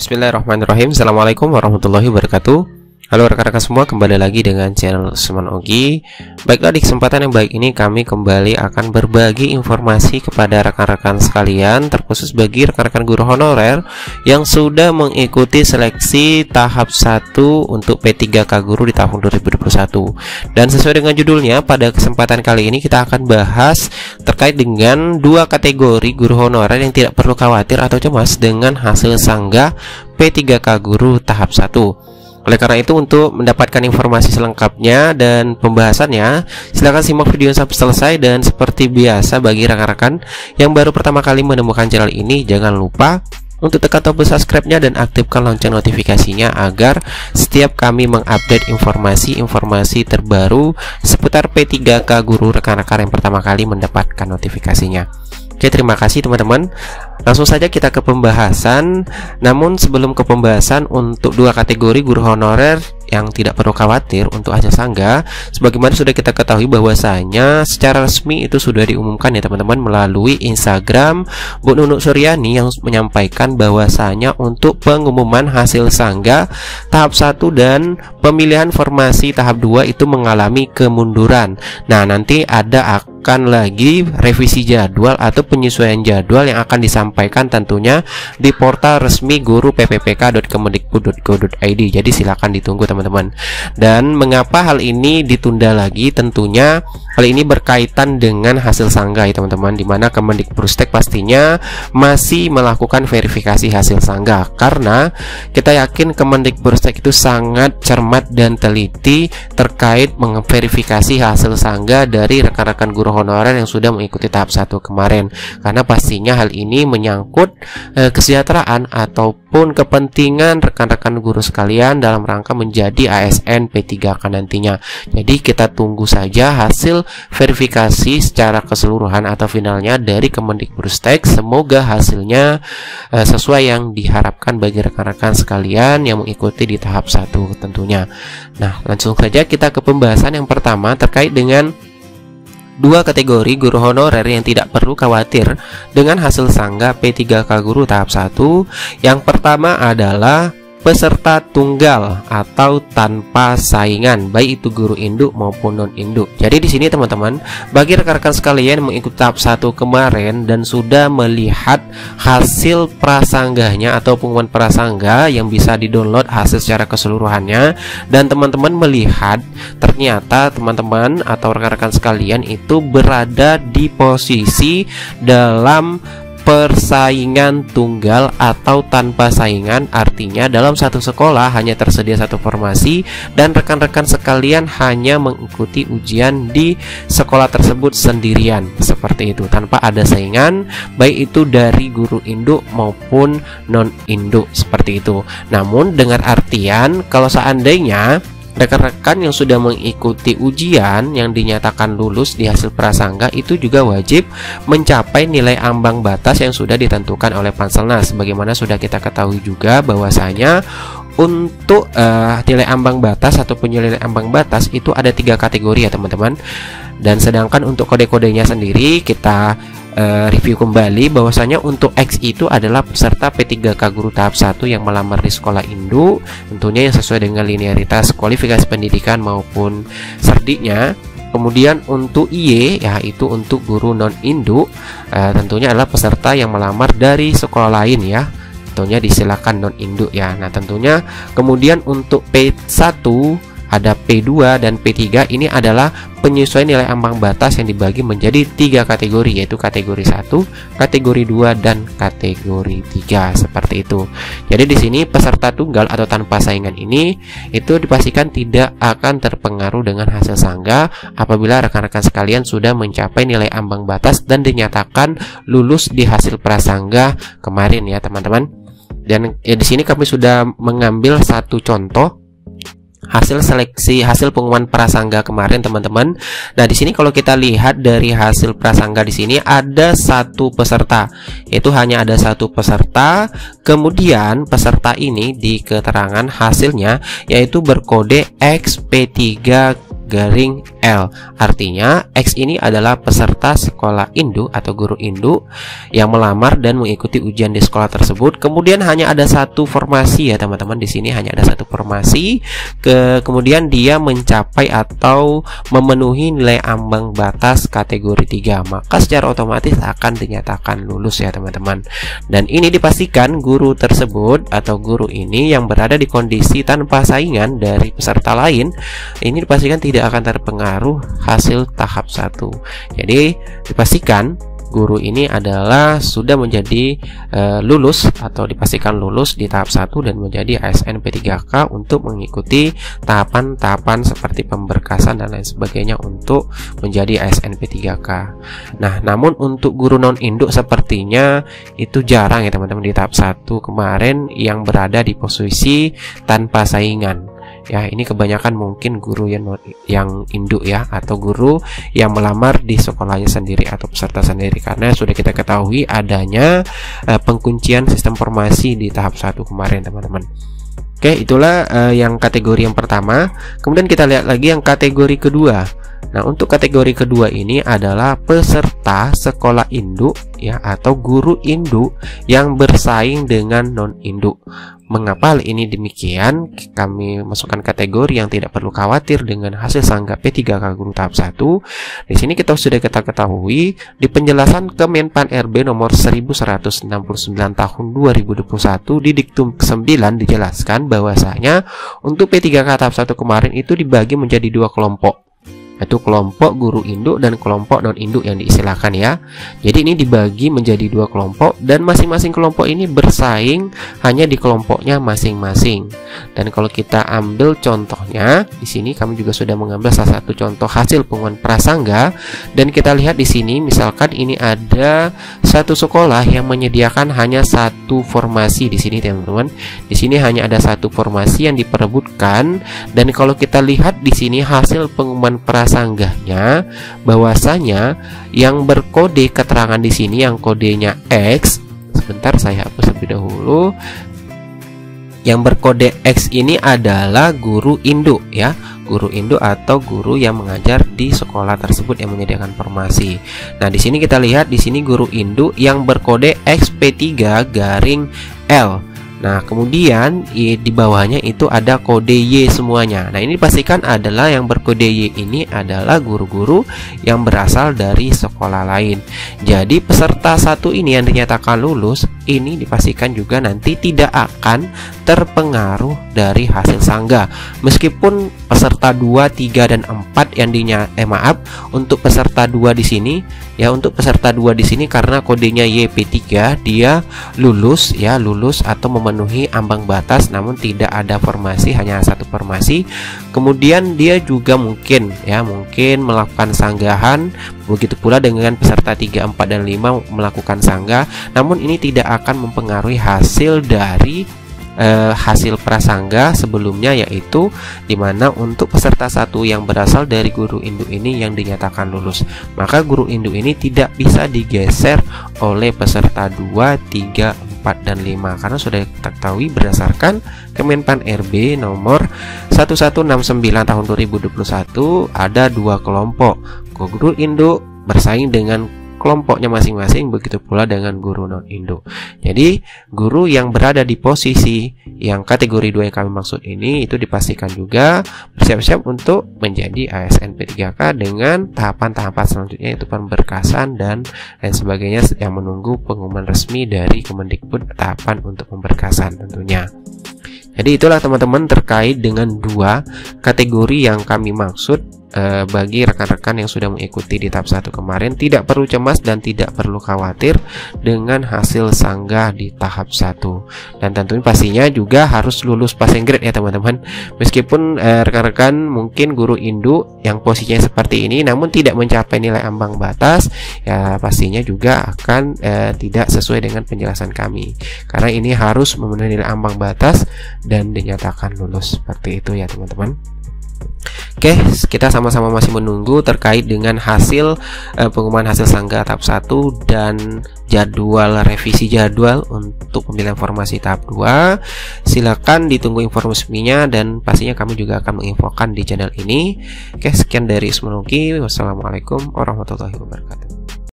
Bismillahirrahmanirrahim. Assalamualaikum warahmatullahi wabarakatuh. Halo rekan-rekan semua, kembali lagi dengan channel Usman Ogi. Baiklah, di kesempatan yang baik ini kami kembali akan berbagi informasi kepada rekan-rekan sekalian, terkhusus bagi rekan-rekan guru honorer yang sudah mengikuti seleksi tahap 1 untuk P3K Guru di tahun 2021. Dan sesuai dengan judulnya, pada kesempatan kali ini kita akan bahas terkait dengan dua kategori guru honorer yang tidak perlu khawatir atau cemas dengan hasil sanggah P3K Guru tahap 1. Oleh karena itu, untuk mendapatkan informasi selengkapnya dan pembahasannya, silahkan simak video sampai selesai. Dan seperti biasa, bagi rekan-rekan yang baru pertama kali menemukan channel ini, jangan lupa untuk tekan tombol subscribe-nya dan aktifkan lonceng notifikasinya agar setiap kami mengupdate informasi-informasi terbaru seputar P3K Guru, rekan-rekan yang pertama kali mendapatkan notifikasinya. Oke, terima kasih teman-teman. Langsung saja kita ke pembahasan. Namun sebelum ke pembahasan, untuk dua kategori guru honorer yang tidak perlu khawatir untuk hasil sanggah, sebagaimana sudah kita ketahui bahwasanya secara resmi itu sudah diumumkan ya teman-teman melalui Instagram Bu Nunuk Suryani yang menyampaikan bahwasanya untuk pengumuman hasil sanggah tahap 1 dan pemilihan formasi tahap 2 itu mengalami kemunduran. Nah, nanti akan lagi revisi jadwal atau penyesuaian jadwal yang akan disampaikan tentunya di portal resmi guru.ppk.kemendikbud.go.id. Jadi silakan ditunggu teman-teman. Dan mengapa hal ini ditunda lagi? Tentunya hal ini berkaitan dengan hasil sanggah ya teman-teman, di mana Kemendikbudristek pastinya masih melakukan verifikasi hasil sanggah, karena kita yakin Kemendikbudristek itu sangat cermat dan teliti terkait memverifikasi hasil sanggah dari rekan-rekan guru honorer yang sudah mengikuti tahap 1 kemarin, karena pastinya hal ini menyangkut kesejahteraan ataupun kepentingan rekan-rekan guru sekalian dalam rangka menjadi ASN P3K nantinya. Jadi kita tunggu saja hasil verifikasi secara keseluruhan atau finalnya dari Kemendikbudristek. Semoga hasilnya sesuai yang diharapkan bagi rekan-rekan sekalian yang mengikuti di tahap 1 tentunya. Nah, langsung saja kita ke pembahasan yang pertama terkait dengan dua kategori guru honorer yang tidak perlu khawatir dengan hasil sanggah P3K Guru tahap 1. Yang pertama adalah peserta tunggal atau tanpa saingan, baik itu guru induk maupun non induk. Jadi di sini teman-teman, bagi rekan-rekan sekalian yang mengikuti tahap 1 kemarin dan sudah melihat hasil prasanggahnya atau pengumuman prasanggah yang bisa di-download hasil secara keseluruhannya, dan teman-teman melihat ternyata teman-teman atau rekan-rekan sekalian itu berada di posisi dalam persaingan tunggal atau tanpa saingan, artinya dalam satu sekolah hanya tersedia satu formasi dan rekan-rekan sekalian hanya mengikuti ujian di sekolah tersebut sendirian, seperti itu, tanpa ada saingan, baik itu dari guru induk maupun non induk, seperti itu. Namun dengan artian kalau seandainya rekan-rekan yang sudah mengikuti ujian yang dinyatakan lulus di hasil prasanggah itu juga wajib mencapai nilai ambang batas yang sudah ditentukan oleh Panselnas. Sebagaimana sudah kita ketahui juga bahwasanya untuk nilai ambang batas atau penilaian ambang batas itu ada 3 kategori ya teman-teman. Dan sedangkan untuk kode-kodenya sendiri kita review kembali bahwasanya untuk X itu adalah peserta P3K Guru tahap 1 yang melamar di sekolah induk, tentunya yang sesuai dengan linearitas kualifikasi pendidikan maupun serdiknya. Kemudian untuk Y yaitu untuk guru non induk, tentunya adalah peserta yang melamar dari sekolah lain ya, tentunya disilakan non induk ya. Nah, tentunya kemudian untuk P1 ada P2 dan P3, ini adalah penyesuaian nilai ambang batas yang dibagi menjadi 3 kategori, yaitu kategori 1, kategori 2, dan kategori 3, seperti itu. Jadi di sini peserta tunggal atau tanpa saingan ini itu dipastikan tidak akan terpengaruh dengan hasil sanggah apabila rekan-rekan sekalian sudah mencapai nilai ambang batas dan dinyatakan lulus di hasil prasanggah kemarin ya teman-teman. Dan di sini kami sudah mengambil satu contoh hasil seleksi, hasil pengumuman prasanggah kemarin teman-teman. Nah, di sini kalau kita lihat dari hasil prasanggah di sini ada satu peserta, yaitu hanya ada satu peserta. Kemudian peserta ini di keterangan hasilnya yaitu berkode XP3 garing L. Artinya X ini adalah peserta sekolah induk atau guru induk yang melamar dan mengikuti ujian di sekolah tersebut. Kemudian hanya ada satu formasi ya teman-teman, di sini hanya ada satu formasi. Kemudian dia mencapai atau memenuhi nilai ambang batas kategori 3, maka secara otomatis akan dinyatakan lulus ya teman-teman. Dan ini dipastikan guru tersebut atau guru ini yang berada di kondisi tanpa saingan dari peserta lain, ini dipastikan tidak akan terpengaruh hasil tahap 1. Jadi dipastikan guru ini adalah sudah menjadi lulus atau dipastikan lulus di tahap 1 dan menjadi ASN P3K untuk mengikuti tahapan-tahapan seperti pemberkasan dan lain sebagainya untuk menjadi ASN P3K. Nah, namun untuk guru non induk sepertinya itu jarang ya teman-teman di tahap 1 kemarin yang berada di posisi tanpa saingan. Ya, ini kebanyakan mungkin guru yang induk ya, atau guru yang melamar di sekolahnya sendiri atau peserta sendiri, karena sudah kita ketahui adanya pengkuncian sistem formasi di tahap 1 kemarin teman-teman. Oke, itulah yang kategori yang pertama. Kemudian kita lihat lagi yang kategori kedua. Nah, untuk kategori kedua ini adalah peserta sekolah induk ya, atau guru induk yang bersaing dengan non induk. Mengapa hal ini demikian? Kami masukkan kategori yang tidak perlu khawatir dengan hasil sanggah P3K guru tahap 1. Di sini kita sudah ketahui di penjelasan Kemenpan RB nomor 1169 tahun 2021 di diktum 9 dijelaskan bahwasanya untuk P3K tahap 1 kemarin itu dibagi menjadi 2 kelompok, yaitu kelompok guru induk dan kelompok non induk yang diistilahkan ya. Jadi ini dibagi menjadi 2 kelompok dan masing-masing kelompok ini bersaing hanya di kelompoknya masing-masing. Dan kalau kita ambil contohnya, di sini kami juga sudah mengambil salah satu contoh hasil pengumuman prasangga, dan kita lihat di sini misalkan ini ada satu sekolah yang menyediakan hanya satu formasi di sini teman-teman. Di sini hanya ada satu formasi yang diperebutkan, dan kalau kita lihat di sini hasil pengumuman prasanggahnya bahwasanya yang berkode keterangan di sini yang kodenya X, sebentar saya hapus terlebih dahulu. Yang berkode X ini adalah guru induk ya, guru induk atau guru yang mengajar di sekolah tersebut yang menyediakan formasi. Nah, di sini kita lihat di sini guru induk yang berkode XP3 garing L. Nah, kemudian di bawahnya itu ada kode Y semuanya. Nah, ini dipastikan adalah yang berkode Y ini adalah guru-guru yang berasal dari sekolah lain. Jadi peserta 1 ini yang dinyatakan lulus ini dipastikan juga nanti tidak akan terpengaruh dari hasil sanggah. Meskipun peserta 2, 3 dan 4 yang untuk peserta 2 di sini ya, untuk peserta 2 di sini karena kodenya YP3 dia lulus ya, lulus atau memenuhi ambang batas namun tidak ada formasi, hanya satu formasi. Kemudian dia juga mungkin melakukan sanggahan, begitu pula dengan peserta 3, 4 dan 5 melakukan sanggah, namun ini tidak akan mempengaruhi hasil dari hasil prasangga sebelumnya, yaitu dimana untuk peserta 1 yang berasal dari guru induk ini yang dinyatakan lulus, maka guru induk ini tidak bisa digeser oleh peserta 2, 3, 4 dan 5 karena sudah diketahui berdasarkan Kemenpan RB nomor 1169 tahun 2021 ada 2 kelompok, guru induk bersaing dengan kelompoknya masing-masing, begitu pula dengan guru non induk. Jadi guru yang berada di posisi yang kategori 2 yang kami maksud ini itu dipastikan juga bersiap-siap untuk menjadi ASN P3K dengan tahapan-tahapan selanjutnya, yaitu pemberkasan dan lain sebagainya yang menunggu pengumuman resmi dari Kemendikbud tahapan untuk pemberkasan tentunya. Jadi itulah teman-teman terkait dengan 2 kategori yang kami maksud. Bagi rekan-rekan yang sudah mengikuti di tahap 1 kemarin, tidak perlu cemas dan tidak perlu khawatir dengan hasil sanggah di tahap 1. Dan tentunya pastinya juga harus lulus passing grade ya teman-teman. Meskipun rekan-rekan mungkin guru induk yang posisinya seperti ini namun tidak mencapai nilai ambang batas, ya pastinya juga akan tidak sesuai dengan penjelasan kami, karena ini harus memenuhi nilai ambang batas dan dinyatakan lulus. Seperti itu ya teman-teman. Oke, kita sama-sama masih menunggu terkait dengan hasil pengumuman hasil Sangga tahap 1 dan jadwal revisi jadwal untuk pemilihan formasi tahap 2. Silakan ditunggu informasinya dan pastinya kami juga akan menginfokan di channel ini. Oke, sekian dari Ismail Nuki. Wassalamualaikum warahmatullahi wabarakatuh.